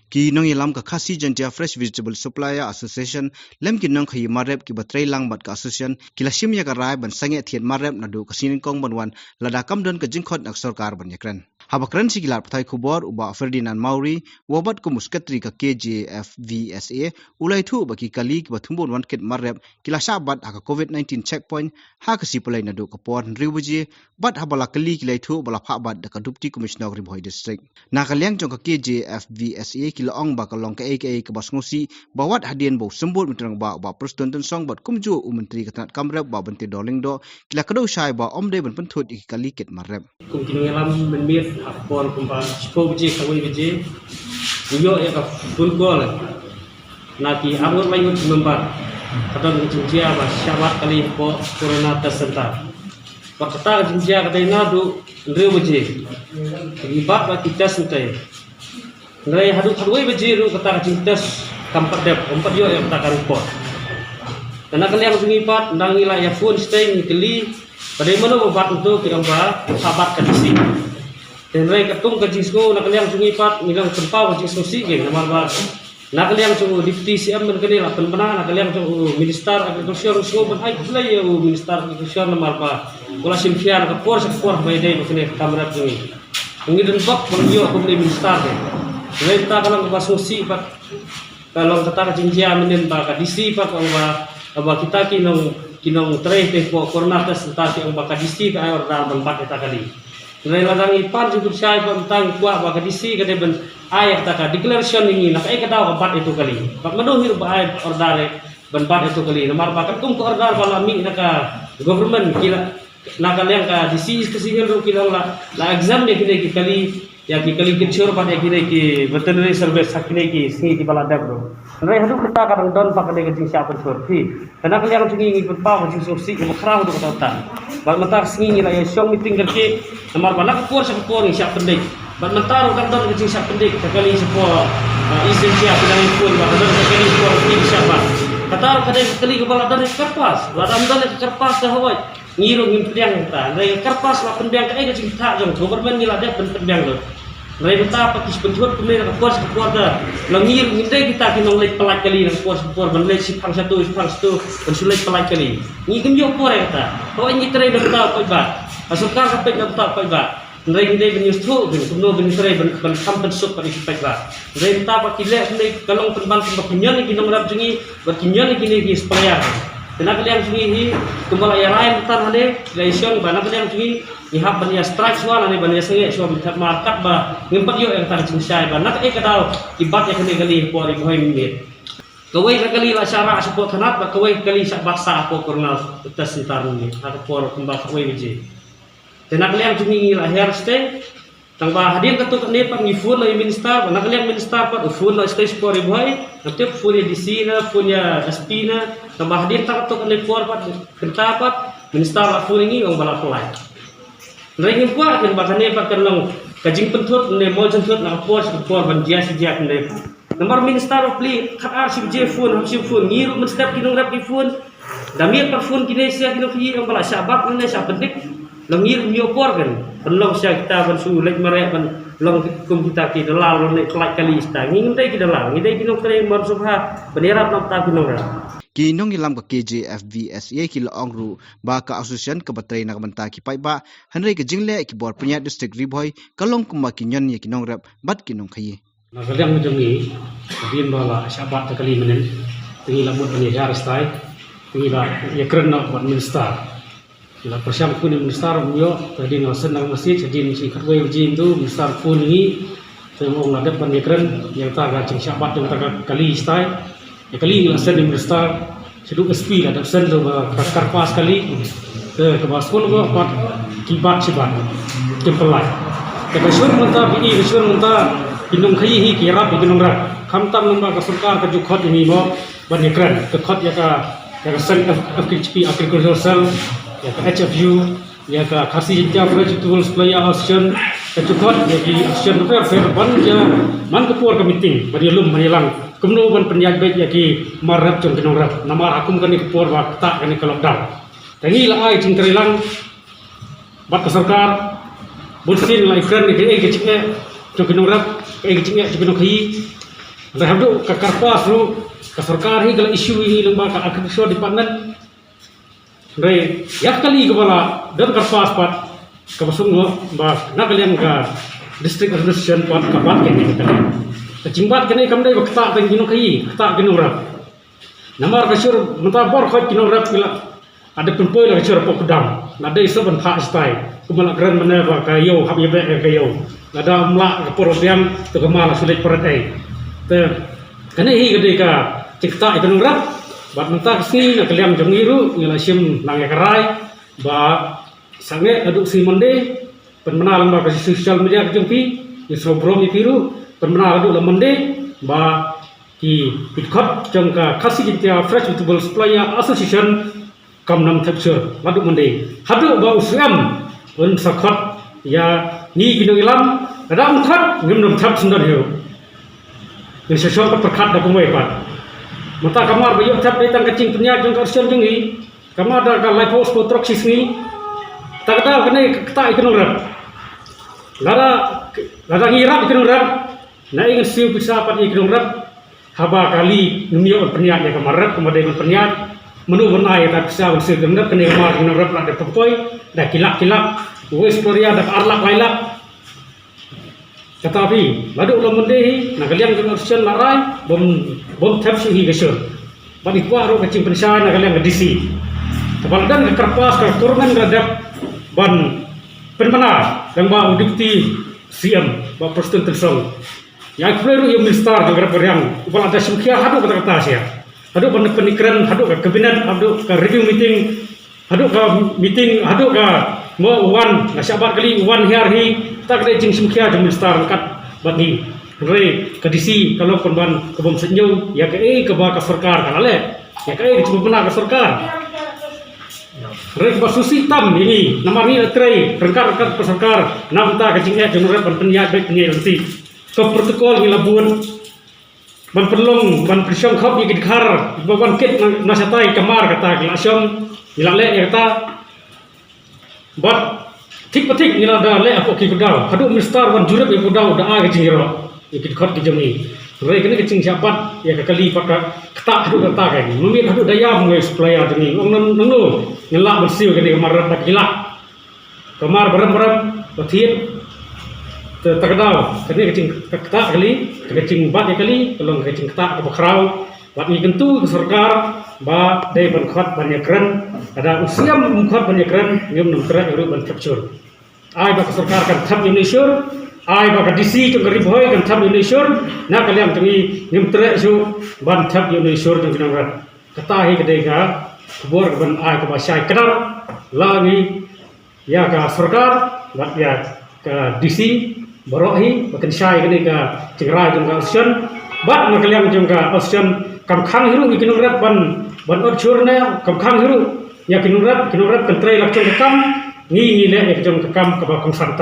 ki nong ilam ka khasi jantia fresh vegetable supplier association lem ki nongkhaïi marep ki batrai lang bat ka association kilashim ya ka rai ban sangeh thied marep na du ka sinin kong banwan lada kam don ka jingkhot nak sarkar ban yakran habakran si gilar pathai khubor uba Ferdinand Mauri wabat ko muskatri ka KJFVSA ulai thu ba ki kali ki bathumbon wan ket marep kilasha bat ha ka COVID-19 checkpoint ha ka sipalai na du ka pon riwji bat habala kali kilai thu bala pha bat da ka deputy commissioner rimhoi district na ka liang jong ka KJFVSA kilaong ba kalong ka AKA ka basngosi bawat hadian bo sembut mitrang ba preston ten song bat kumju menteri katanat kamrep ba bente doling do kila kado shai ba omde ban penthut ikali ket marep kum kinungelam menmir akpor kumpa spo biji kawai biji yo ya ka full goal nati amur layu membar kata jinjia ba syabat kali po corona tersenta pakata jinjia kata nadu ndre biji ibak ba kita sentai ngai hadu biji ru kata jintas kampat dep umpat yo yang kata report karena kalian sungipat ndang ila ya phone stay ngikeli pada mana obat untuk kita ba sahabat kadisi dan ngai ketung kajisku nak kalian sungipat milang tempau kajisku si ge nomor ba nak kalian sungu deputy CM men kali la penbana nak kalian sungu minister agriculture sungu ban ai play yo minister agriculture nomor ba kula simfiar ka por bay dai bakne kamera tungi ngi den bak bang yo ko minister de ngai ta kalau ba sosi pak kalau kata jinjia menen ba kadisi pak ba kita kinong tray te po corona test tasi ang ba kadisi ka ayor da ban pat eta kali ngai ladang ipan jutur sai pa tang kwa ba kadisi ka de ban ay ta ka declaration ni nak ay kadaw ka pat itu kali pak madu hiru ba ay ordare ban pat itu kali namar ba katung ko ordar bala mi naka government kila nakaliang ka disease kasi ro kila la exam de kini kali ya ki kali kecur pada kini ki veterinary service sakine ki singi ki bala dabro ngai hadu kita kadang don pak de kecing siapa surfi karena kalian singi ngi pa kecing sosi ki makrah do kata ta bal matar singi la ya shong meeting kerke namar bala ko sa ko ni siapa pendek bal matar kadang don kecing siapa pendek sekali sepo isen siapa dan pun bal don sekali sepo ni siapa kata kadang kali kepala don kerpas ladam don kerpas dah hoi ngiru ngimpiang ta ngai kerpas la penbiang ka kecing ta jong government ni la de penbiang do ngai beta pakis bentuk pemir ka kuas da langir ngindai kita kinong lek pelat kali nang kuas ban lek sipang satu ban sulek pelat kali ngi kem yo por eta ho ngi tre do ta ko ba asukar ka pe do ta ko ba ngai ngindai ben yustu ben kumno ben tre ban kampen sup pa dipek ba ngai beta pakile ngai kalong penban penyan ni kinong rap jengi ban kinyan ni kini supaya tenak kalian sungi kumbala ya lain tan hade lesion bana kalian sungi ihap bania strike suara ni bania sengeh suara bitat markat ba ngimpat yo yang tar cingsai bana ka kadal ibat ya kene kali pori boy minit kawai kali la syara support hanat ba kawai kali sak baksa ko kornal tes sentar ni atau por kumbal kawai biji tenak kalian sungi la hairstay tang ba hadir ketuk ni pang ifun la minister bana kalian minister pa ufun la stage pori boy nanti punya DC na punya SP na tambah hadir tak ketuk ni por pa kentapat minister la fun ini orang bala pelai ngai ngpa kan bakane pa kanong kajing pentut ne mol jentut na por ban dia sejak ne nomor minister of pli khat si jefun si fun ngiru menstep kinong rap ifun damir par fun kinesia kinong fi orang bala sahabat ne sa pendik langir mio por kan penlong sia kita ban su lek mare ban long kum kita ki dalal ne kelak kali sta nging dai ki dalal ngidai kinong tre mar subha benerap nak ta kinong ra ki nong ilam ka KJFVSA ki laong ru ba ka association ka batrai na banta ki pai ba hanrei ka jingle ki bor punya district ribhoi kalong kuma ki nyon ye ki nong rap bat ki nongkhaïi na kalian menjengi din bala sahabat kali menen tingi lamut ni har stai tingi la ya kerna buat minister la persiam pun minister yo tadi ngosen nang masjid jadi si katwai jin tu minister pun ni tengok la depan ya keren yang ta ga cing sahabat yang ta kali stai ya kali ngosen minister seduk SP la dapsen tu karpas kali ke baskon go pat kibat sibat tempelai ke besur munta bi besur munta nongkhaïi hi kirap bi nongra khamtam nomba ka sarkar ka jukhot ni mo ban ekran ke khot ya ka sen FKHP agricultural cell ya ka HFU ya ka khasi jinja fresh tools playa option ka jukhot ya ki option fair ban ja man ka por ka meeting bari lum manilang kumno ban penyaj baik ya ki marap jong nongra namar akum kan ni por wa tak kan ni lockdown tangi la ai cing terilang bat ka sarkar bulsin la ikran ni ke cing jong nongra kecingnya juga nongkhaïi Ada habdu ka karpas ru ka sarkar hi kala isu hi lembah ka agriculture department. Re yak kali kepala dan karpas pat ka basung ba nakalian ka district administration pat ka pat kene kita. Ka jimbat kene kamdai ba kata tang nongkhaïi kata kene ura. Namar ka sur mentabor khot kene ura kila ada pempoi la sur pokdam. Nada iso ban phak stai. Kumala kran mana ba ka yo hab yebe ka yo. Nada mla ka program to kamala sulit perai. Te kene hi gede ka cikta itu nurap bat mentak si na kaliam jongiru ngila sim lange karai ba sange aduk si monde penmenal ba ka social media ka jongpi isro bromi piru penmenal aduk la monde ba ki pitkot jong ka KJFVSA Fresh Vegetable Supplier Association kam nam capture aduk monde hadu ba usam un sakhat ya ni kinong ilam ada mukhat ngem nam thap sundan hiu yang sesuatu perkat dah kumai pat. Mata kamar bayar cap datang kecing penyat jeng korsion jeng ni. Kamar dah kalau life protoksis ni. Tak tahu kena ketak ikan orang. Lada ngirap ikan orang. Nak ingin siu bisa pat ikan orang. Haba kali numio penyat yang kamar kemudian penyat menu benai tak bisa bersih gendap kena kamar ikan orang lah depoi dah kilap. Wes Korea dah arlak lailak. Tetapi lalu ulam mendehi nak kalian korsion larai bom tap suhi gesur. Bagi kuah ro kecing pensai nak kalian ngedisi. Kepala dan kerpas keturunan radap ban penmana yang ba dikti siam ba presiden tersong. Yang perlu yang minister dengan yang kepala ada sumkia hadu kata-kata sia. Hadu penikiran hadu ke kabinet hadu ke review meeting hadu ke meeting hadu ke mau wan nasyabat kali wan hari tak ada jing sumkia jing minister kat bagi re kedisi kalau korban kebom senyu ya ke ba ka sarkar kalale ya ke cuma benar ka sarkar re ba susi tam ini nama ni trei rengkat ka sarkar nam ta ka jing jing re penyak baik penyak nanti ke protokol ni labun ban perlong ban prisyong khop ni gidkhar ban kit nasatai kamar kata glasyong ilale ya kata bat tik patik nila da le apo ki kudau hadu minister wan jurep ki kudau da a ki jiro ikit khot ki jami re kene ki cing siapat ya ka kali paka kata hadu kata ka ni mumit hadu daya mwe supplier jami ong nanu ngela bersiu kene kamar tak gila kamar barem-barem thied te takdau kene ki cing kata kali ki cing bat kali tolong ki cing kata ka krau bat ni kentu ke sarkar ba dai ban khot banyak keren ada usiam khot banyak keren ngem nam tra ru ban capture ai ba sarkar kan thap Indonesia ai ba DC tu garib hoy kan thap Indonesia na kaliam tangi ngem tra su ban thap Indonesia tu kinang rat kata hi kedai ka kubur ban ai ka basai kadar lagi ya ka sarkar bat ya ka DC borohi bakan syai kedai ka cingrai tu ka ocean bat na kaliam jengka ocean kam khang hiru ikinung rap ban odchurna kam khang hiru ya kinung rap kentrai lakchong kam ngi le ekjong kam ka ba kong santa